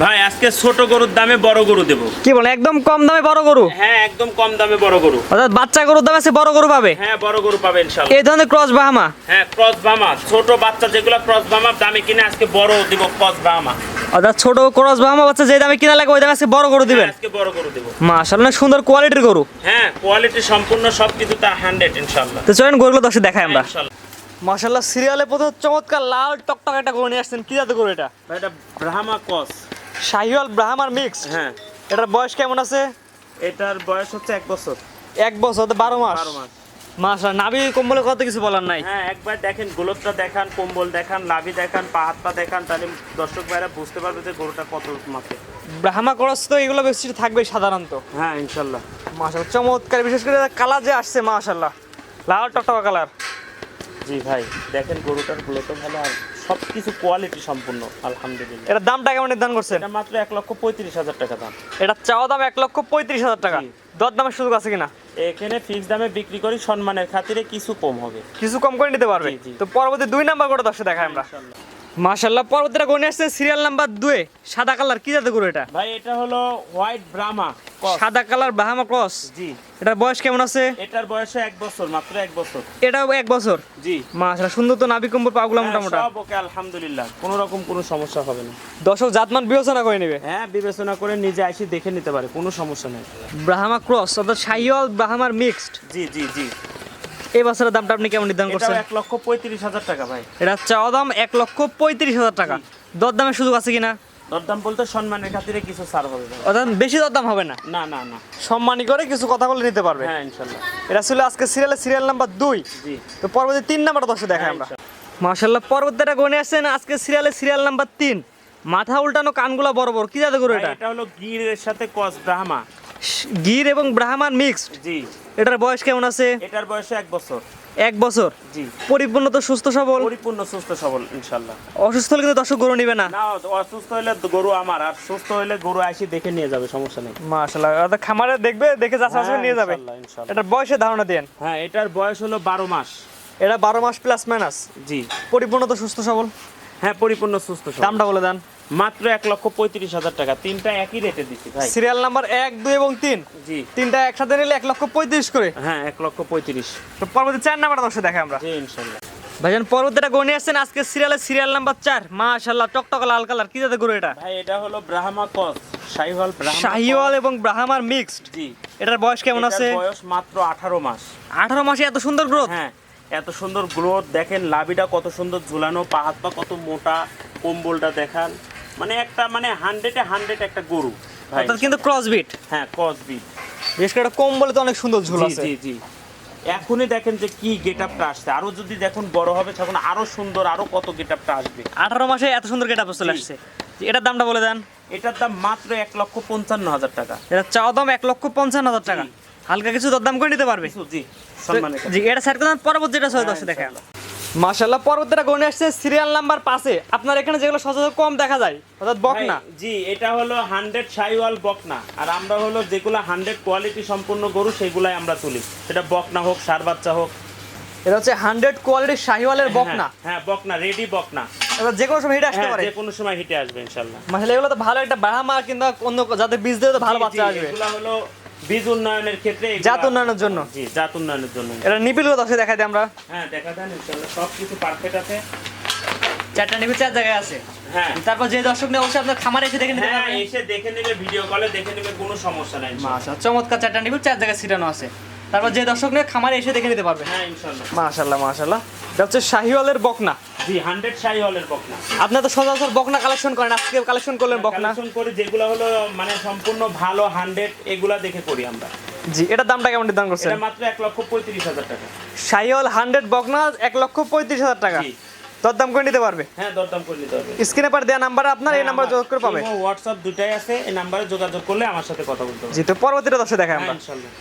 ভাই আজকে ছোট গরুর দামে বড় গরু দেব। কি বলেন, একদম কম দামে বড় গরু? হ্যাঁ, একদম কম দামে বড় গরু। অর্থাৎ বাচ্চা গরুর দামে আছে বড় গরু পাবে? হ্যাঁ, বড় গরু পাবে ইনশাআল্লাহ। এই ধরনের ক্রস বাহামা? হ্যাঁ, ক্রস বাহামা। ছোট বাচ্চা যেগুলো ক্রস বাহামা দামে কিনে আজকে বড় দেব ক্রস বাহামা। অর্থাৎ ছোট ক্রস বাহামা বাচ্চা যে দামে কিনা লাগে ওই দামে আজকে বড় গরু দিবেন? আজকে বড় গরু দেব। মাশাআল্লাহ, সুন্দর কোয়ালিটির গরু। হ্যাঁ, কোয়ালিটি সম্পূর্ণ সবকিছু তা 100 ইনশাআল্লাহ। তো চলেন গরুগুলো দর্শক দেখাই আমরা। ইনশাআল্লাহ। মাশাআল্লাহ, সিরিয়ালে প্রথম চমৎকার লাল টকটক একটা গরু নিয়ে আসছেন। কি জাতের গরু এটা? ভাই এটা ব্রাহ্মা ক্রস। শাহিওয়াল ব্রাহ্মার মিক্স? হ্যাঁ। এটার বয়স কেমন আছে? এটার বয়স হচ্ছে 1 বছর। 1 বছর, 12 মাস। 12 মাস। মাশাআল্লাহ, নাভি কম্বলে কত কিছু বলার নাই। হ্যাঁ, একবার দেখেন গোলকটা দেখান, কম্বল দেখান, লাভি দেখান, পা হাত পা দেখান, তাহলে দর্শক ভাইরা বুঝতে পারবে যে গরুটা কত মাপে। ব্রাহ্মা ক্রস তো এগুলো বেশি থাকবে সাধারণত। হ্যাঁ, ইনশাআল্লাহ। মাশাআল্লাহ, চমৎকার। বিশেষ করে কালার যে আসছে মাশাআল্লাহ, লাল টকটকা কালার। জি ভাই, দেখেন গরুটার গুলোতো ভালো আর সবকিছু কোয়ালিটি সম্পূর্ণ আলহামদুলিল্লাহ। এটার দামটা কেমন নির্ধারণ করছেন? এটা মাত্র 1,35,000 টাকা দাম। এটা চাওয়া দাম 1,35,000 টাকা। জি। দর দামের সুযোগ আছে কিনা? এখানে ফিক্স দামে বিক্রি করি, সম্মানের খাতিরে কিছু কম হবে। কিছু কম করে নিতে পারবে? জি, জি। তো পরবর্তী 2 নাম্বার করে দর্শক দেখাই আমরা। ইনশাআল্লাহ। মাশাআল্লাহ, পরবর্তীটা গনে আসছে সিরিয়াল নাম্বার 2, সাদা কালার। কি জাতের গরু এটা? ভাই এটা হলো হোয়াইট ব্রাহ্মা ক্রস। সাদা কালার ব্রাহ্মা ক্রস। জি। এটার বয়স কেমন আছে? এটার বয়স 1 বছর, মাত্র 1 বছর। এটাও 1 বছর। জি। মাশাআল্লাহ, সুন্দর তো নাভি কম্বল, পাগুলা হ্যাঁ, মোটামোটা। সব ওকে আলহামদুলিল্লাহ, কোনো রকম কোনো সমস্যা হবে না। দর্শক জাতমান বিবেচনা করে নেবে। হ্যাঁ, বিবেচনা করে নিজে এসে দেখে নিতে পারে, কোনো সমস্যা নেই। ব্রাহ্মা ক্রস অর্থাৎ শাহিওয়াল ব্রাহ্মার মিক্সড। জি জি জি। এই বছরের দামটা আপনি কেমন নির্ধারণ এটা করছেন? 1,35,000 টাকা ভাই। এটা চাওয়া দাম 1,35,000 টাকা। দর দামের সুযোগ আছে কিনা? দরদাম বলতে সম্মানের খাতিরে কিছু ছাড় হবে ভাই। অর্থাৎ বেশি দরদাম হবে না, না না না। সম্মানী করে কিছু কথা বলে নিতে পারবে। হ্যাঁ, ইনশাআল্লাহ। এটা ছিল আজকে সিরিয়াল নাম্বার 2। জি। তো পরবর্তী 3 নাম্বারটা দর্শক দেখাই আমরা। মাশাআল্লাহ, পরবর্তীটা গনে আসছেন আজকে সিরিয়াল নাম্বার 3। মাথা উল্টানো, কানগুলা বড় বড়। কি জাতের গরু এটা? এটা হলো গিরের সাথে ক্রস ব্রাহ্মা। গির এবং ব্রাহ্মার মিক্সড। জি। এটার বয়স কেমন আছে? এটার বয়স 1 বছর। 1 বছর। জি। পরিপূর্ণ তো সুস্থ সবল? পরিপূর্ণ সুস্থ সবল ইনশাআল্লাহ। অসুস্থ হলে কিন্তু দর্শক গরু নিবে না। না, অসুস্থ হলে গরু আমার, আর সুস্থ হলে গরু আসি দেখে নিয়ে যাবে, সমস্যা নেই। মাশাআল্লাহ, অর্থাৎ খামারে দেখবে, দেখে যাচাই হ্যাঁ, নিয়ে যাবে। ইনশাআল্লাহ, ইনশাআল্লাহ। এটার বয়সের ধারণা দেন। হ্যাঁ, এটার বয়স হলো 12 মাস। এটা 12 মাস প্লাস মাইনাস। জি। পরিপূর্ণ তো সুস্থ সবল। হ্যাঁ, পরিপূর্ণ সুস্থ সবল। দামটা বলে দেন। মাত্র 1,35,000 টাকা। তিনটা একই রেটে দিচ্ছি ভাই। সিরিয়াল নাম্বার 1, 2 এবং 3, জি। তিনটা একসাথে নিলে 1,35,000 করে। হ্যাঁ, 1,35,000। তো পরবর্তী 4 নাম্বারটা দর্শক দেখাই আমরা। জি, ইনশাআল্লাহ। ভাইজান, পরবর্তীটা গনে আসছেন আজকে সিরিয়াল নাম্বার 4। মাশাআল্লাহ, টকটকা লাল কালার। কি জাতের গরু এটা? ভাই এটা হলো ব্রাহ্মা ক্রস, শাহিওয়াল ব্রাহ্মা। শাহিওয়াল এবং ব্রাহ্মার মিক্সড। জি। এটার বয়স কেমন আছে? এটার বয়স মাত্র 18 মাস। 18 মাসে এত সুন্দর গ্রোথ? হ্যাঁ, এত সুন্দর গ্রোথ দেখেন, লাভিটা কত সুন্দর ঝুলানো, পা হাত পা কত মোটা, কম্বলটা দেখান, মানে একটা 100-100 একটা গরু ভাই। অর্থাৎ কিন্তু ক্রসবিট। হ্যাঁ, ক্রস বিট। বিশেষ করে কম্বলে তো অনেক সুন্দর ঝুল জি আছে। জি জি। এখনই দেখেন যে কি গেটআপটা আসছে, আরো যদি দেখুন বড় হবে তখন আরো সুন্দর, আরো কত গেটআপটা আসবে। 18 মাসে এত সুন্দর গেটআপ চলে জি। আসছে। এটার দামটা বলে দেন। এটার দাম মাত্র 1,55,000 টাকা। এটা চাওয়া দাম 1,55,000 টাকা। জি। হালকা কিছু দরদাম করে নিতে পারবে। জি, সম্মানের জি, এটা সাইড করে পরবর্তী যেটা ছয় দশে দেখেন। মাশাআল্লাহ, পরবর্তীটা গনে আসছে সিরিয়াল নাম্বার 5-এ। আপনার এখানে যেগুলো সচরাচর কম দেখা যায় অর্থাৎ বকনা। ভাই, জি, এটা হলো 100 শাহিওয়াল বকনা, আর আমরা হলো যেগুলো 100 কোয়ালিটি সম্পূর্ণ গরু সেগুলাই আমরা তুলি, সেটা বকনা হোক, ষাঁড় বাচ্চা হোক। এটা হচ্ছে 100 কোয়ালিটির শাহিওয়ালের বকনা। হ্যাঁ, হ্যাঁ, বকনা, রেডি বকনা। এটা যে কোনো সময় হিটে আসতে হ্যাঁ, পারে। যে কোনো সময় হিটে আসবে ইনশাআল্লাহ। মাশাআল্লাহ, এগুলো তো ভালো একটা ব্রাহ্মা কিংবা অন্য যাদের বীজ দিয়ে তো ভালো জি, বাচ্চা জি, আসবে। এগুলো হলো বীজ উন্নয়নের ক্ষেত্রে, জাত উন্নয়নের জন্য। জি, জাত উন্নয়নের জন্য। এটা নিপিলগুলো দশে দেখাই দিই আমরা। হ্যাঁ, দেখা দেন ইনশাআল্লাহ, সব কিছু পারফেক্ট আছে। 4টা নিপিল 4 জায়গায় আছে। হ্যাঁ। তারপর যে দর্শক নেই অবশ্যই আপনার খামারে এসে দেখে নিতে হ্যাঁ, পারবেন। এসে দেখে নেবে, ভিডিও কলে দেখে নেবে, কোনো সমস্যা নাই ইনশাআল্লাহ। মাশাআল্লাহ, চমৎকার 4টা নিপিল 4 জায়গায় ছিটানো আছে। তারপর যে দর্শক নেই খামারে এসে দেখে নিতে পারবে। হ্যাঁ, ইনশাআল্লাহ। মাশাআল্লাহ মাশাআল্লাহ, এটা হচ্ছে শাহিওয়ালের বকনা। জি, 100 শাহিওয়ালের বকনা। আপনারা তো সচরাচর বকনা কালেকশন করেন, আজকে কালেকশন করলেন বকনা। কালেকশন করি যেগুলো হলো সম্পূর্ণ ভালো 100, এগুলা দেখে করি আমরা। জি, এটার দামটা কেমন নির্ধারণ করছেন? এটা মাত্র 1,35,000 টাকা। শাহিওয়াল 100 বকনা 1,35,000 টাকা। জি। দরদাম করে নিতে পারবে। হ্যাঁ, দরদাম করে নিতে হবে। স্ক্রিনে পার দেওয়া নাম্বার আপনার, এই নাম্বার যোগাযোগ করে পাবে। হোয়াটসঅ্যাপ দুটাই আছে, এই নাম্বারে যোগাযোগ করলে আমার সাথে কথা বলতে হবে। জি, তো পরবর্তীটা দর্শক দেখাই হ্যাঁ, আমরা। ইনশাআল্লাহ।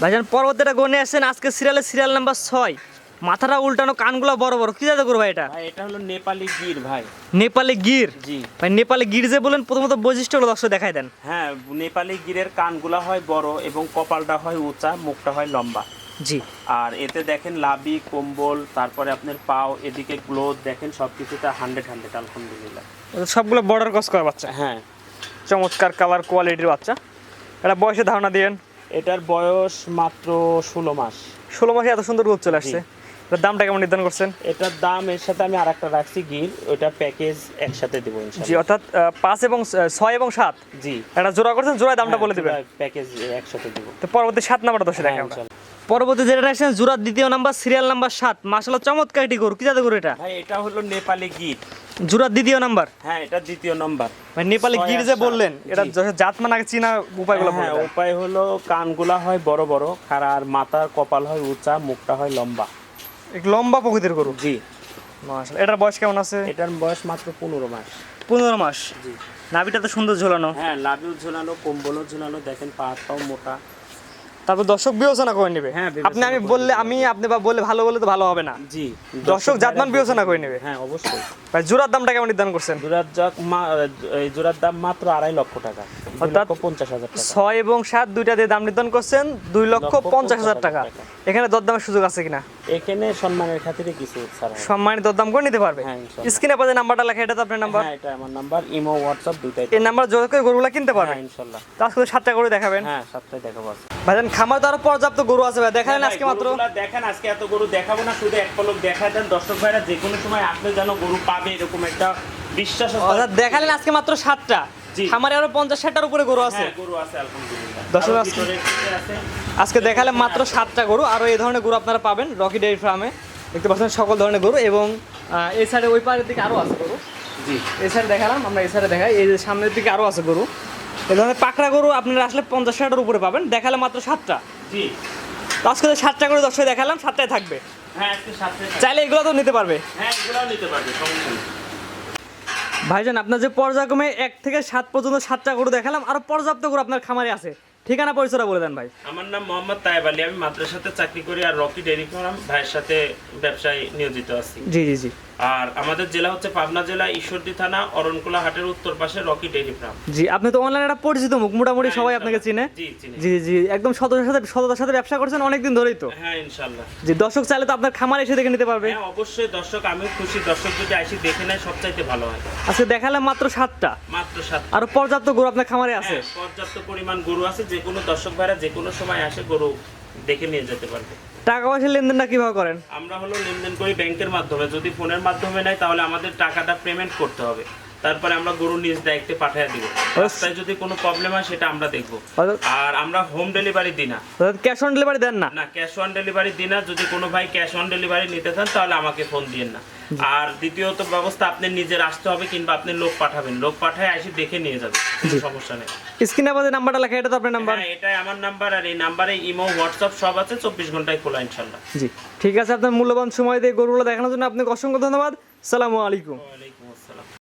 ভাইজান, পরবর্তীটা গনে আসছেন আজকে সিরিয়াল নাম্বার 6। মাথাটা উল্টানো, কানগুলো বড় বড়। কি জাতের গরু ভাই এটা? ভাই এটা হলো নেপালি গির ভাই। নেপালি গির? জি। ভাই, নেপালি গির যে বলেন, প্রথমত বৈশিষ্ট্যগুলো দর্শক দেখাই দেন। হ্যাঁ, নেপালি গিরের কানগুলা হয় বড় এবং কপালটা হয় উঁচা, মুখটা হয় লম্বা। জি। আর এতে দেখেন লাভি, কম্বল, তারপরে আপনার পাও, এদিকে গ্লোথ দেখেন, সবকিছুতে 100 আলহামদুলিল্লাহ। সবগুলো বর্ডার ক্রস করা বাচ্চা। হ্যাঁ, চমৎকার কালার কোয়ালিটির বাচ্চা। এটা বয়সের ধারণা দিয়েন। এটার বয়স মাত্র 16 মাস। 16 মাসে এত সুন্দর গ্রোথ চলে আসছে। এটার দামটা কেমন নির্ধারণ করছেন? এটার দাম এর সাথে আমি আরেকটা রাখছি গির, ওইটা প্যাকেজ একসাথে দেবো জি, ইনশাআল্লাহ। অর্থাৎ 5 এবং 6 এবং 7 জি, এটা জোড়া করছেন, জোড়ায় দামটা বলে দিবেন। প্যাকেজ একসাথে দেবো। তো পরবর্তী 7 নাম্বারটা দর্শক দেখেন আমরা। পরবর্তী যেটা রাখছেন জোড়ার দ্বিতীয় নাম্বার, সিরিয়াল নাম্বার 7। মাশাআল্লাহ চমৎকার একটি গরু। কি জাতের গরু এটা? ভাই এটা হলো নেপালি গির। জোড়ার দ্বিতীয় নাম্বার। হ্যাঁ, এটা দ্বিতীয় নম্বর। মানে নেপালি 6 গির আর যে 7 বললেন, এটা জি। জাত মানে আগে চিনা উপায়গুলো হ্যাঁ, বলবেন। উপায় হলো কানগুলা হয় বড় বড়, আর মাথার কপাল হয় উঁচা, মুখটা হয় লম্বা। একটু লম্বা প্রকৃতির গরু। জি, মাশাআল্লাহ। এটার বয়স কেমন আছে? এটার বয়স মাত্র 15 মাস। 15 মাস। জি, নাভিটা তো সুন্দর ঝোলানো। হ্যাঁ, লাভিও ঝুলানো, কম্বলও ঝুলানো, দেখেন পা হাতটাও মোটা। তারপর দর্শক বিবেচনা করে নেবে। হ্যাঁ, বিবেচনা আপনি আমি করে বললে নেবে। আপনি বা বললে ভালো বলে তো ভালো হবে না। জি, দর্শক জাতমান বিবেচনা করে নেবে। হ্যাঁ, অবশ্যই। ভাই জোড়ার দামটা কেমন নির্ধারণ করছেন? এই জোড়ার দাম মাত্র 2.5 লক্ষ টাকা, অর্থাৎ 2,50,000 টাকা। 6 এবং 7 দুইটা দিয়ে দাম নির্ধারণ করছেন 2,50,000 টাকা। এখানে দরদামের সুযোগ আছে কিনা? এখানে সম্মানের খাতিরে কিছু ছাড়া হবে। সম্মানিত দরদাম করে নিতে পারবে। হ্যাঁ, ইনশাআল্লাহ। স্ক্রিনে পাশে নাম্বারটা লেখা, এটা তো আপনার নাম্বার। হ্যাঁ, এটা আমার নাম্বার, ইমো হোয়াটসঅ্যাপ দুইটাই। এই নাম্বার যোগাযোগ করে গরুগুলা কিনতে পারবে। হ্যাঁ, ইনশাআল্লাহ। তো আজকে 7টা গরু দেখাবেন। হ্যাঁ, সবটাই দেখাবো আজকে। ভাইজান খামার তো আরো পর্যাপ্ত গরু আছে ভাই, দেখালেন ভাই, আজকে মাত্র। গরুগুলা দেখেন, আজকে এত গরু দেখাবো না, শুধু এক পলক দেখা দেন দর্শক ভাইরা, যে কোনো সময় আপনি যেন গরু পাবে এরকম একটা বিশ্বাস আছে। অর্থাৎ দেখালেন আজকে মাত্র 7টা। জি। খামারে আরো 50-60টার উপরে গরু আছে। হ্যাঁ, গরু আছে আলহামদুলিল্লাহ। দর্শক আরো আজকে- ভিতরে কিছু আছে। আজকে দেখালেন মাত্র 7টা গরু। আরো এই ধরনের গরু আপনারা পাবেন রকি ডেইরি ফার্মে। দেখতে পাচ্ছেন সকল ধরনের গরু, এবং এই সাইডে ওই পারের দিকে আরো আছে গরু। জি, এই সাইডে দেখালাম, আমরা এই সাইডে দেখাই। এই যে সামনের দিকে আরো আছে গরু। এই ধরনের পাকড়া গরু আপনারা আসলে 50-60টার উপরে পাবেন। দেখালে মাত্র 7টা। জি, তো আজকে 7টা করে দর্শক দেখালাম, 7টায় থাকবে। হ্যাঁ, আজকে সাথে চাইলে এগুলো তো নিতে পারবে। হ্যাঁ, এগুলাও নিতে পারবে, সমস্যা নেই। ভাইজান আপনার যে পর্যায়ক্রমে 1 থেকে 7 পর্যন্ত 7টা গরু দেখালাম, আরো পর্যাপ্ত গরু আপনার খামারে আছে। ঠিকানা পরিচয়টা বলে দেন ভাই। আমার নাম মোহাম্মদ তায়েব আলী, আমি মাদ্রাসাতে চাকরি করি, আর রকি ডেইরি ফার্ম ভাইয়ের সাথে ব্যবসায় নিয়োজিত আছি। জি জি জি আর আমাদের জেলা হচ্ছে পাবনা জেলা, ঈশ্বরদী থানা, অরণকুলা হাটের উত্তর পাশে রকি ডেইরি ফার্ম। জি। আপনি তো অনলাইনে একটা পরিচিত মুখ, মোটামুটি সবাই আপনাকে চিনে। জি, চিনি। জি জি, একদম সততার সাথে ব্যবসা করছেন অনেকদিন ধরেই তো। হ্যাঁ, ইনশাআল্লাহ। জি, দর্শক চাইলে তো আপনার খামারে এসে দেখে নিতে পারবে। হ্যাঁ, অবশ্যই দর্শক, আমিও খুশি, দর্শক যদি আসি দেখে নেয় সবচাইতে ভালো হয়। আজকে দেখালাম মাত্র 7টা, মাত্র 7। আরো পর্যাপ্ত গরু আপনার খামারে আছে। হ্যাঁ, পর্যাপ্ত পরিমাণ গরু আছে, যে কোনো দর্শক ভাইরা যে কোনো সময় আসে গরু দেখে নিয়ে যেতে পারবে। টাকা পয়সা লেনদেনটা কিভাবে করেন? আমরা হলো লেনদেন করি ব্যাংকের মাধ্যমে, যদি ফোনের মাধ্যমে নেয় তাহলে আমাদের টাকাটা পেমেন্ট করতে হবে, তারপরে আমরা গরু নিজ দায়িত্বে পাঠিয়ে দিব। রাস্তায় যদি কোনো প্রবলেম হয় সেটা আমরা দেখব। আর আমরা হোম ডেলিভারি দিই না। ক্যাশ অন ডেলিভারি দেন না? না, ক্যাশ অন ডেলিভারি দিই না। যদি কোনো ভাই ক্যাশ অন ডেলিভারি নিতে চান তাহলে আমাকে ফোন দিয়েন না। আর দ্বিতীয়ত ব্যবস্থা, আপনি নিজের আসতে হবে, কিংবা আপনি লোক পাঠাবেন, লোক পাঠায় এসে দেখে নিয়ে যাবে, কোনো সমস্যা নেই। স্ক্রিনে আমাদের নাম্বারটা লেখা, এটা তো আপনার নাম্বার। হ্যাঁ, এটাই আমার নাম্বার, আর এই নাম্বারে ইমো হোয়াটসঅ্যাপ সব আছে, 24 ঘন্টায় খোলা ইনশাআল্লাহ। জি, ঠিক আছে। আপনার মূল্যবান সময় দিয়ে গরুগুলো দেখানোর জন্য আপনাকে অসংখ্য ধন্যবাদ। আসসালামু আলাইকুম। ওয়ালাইকুম আসসালাম।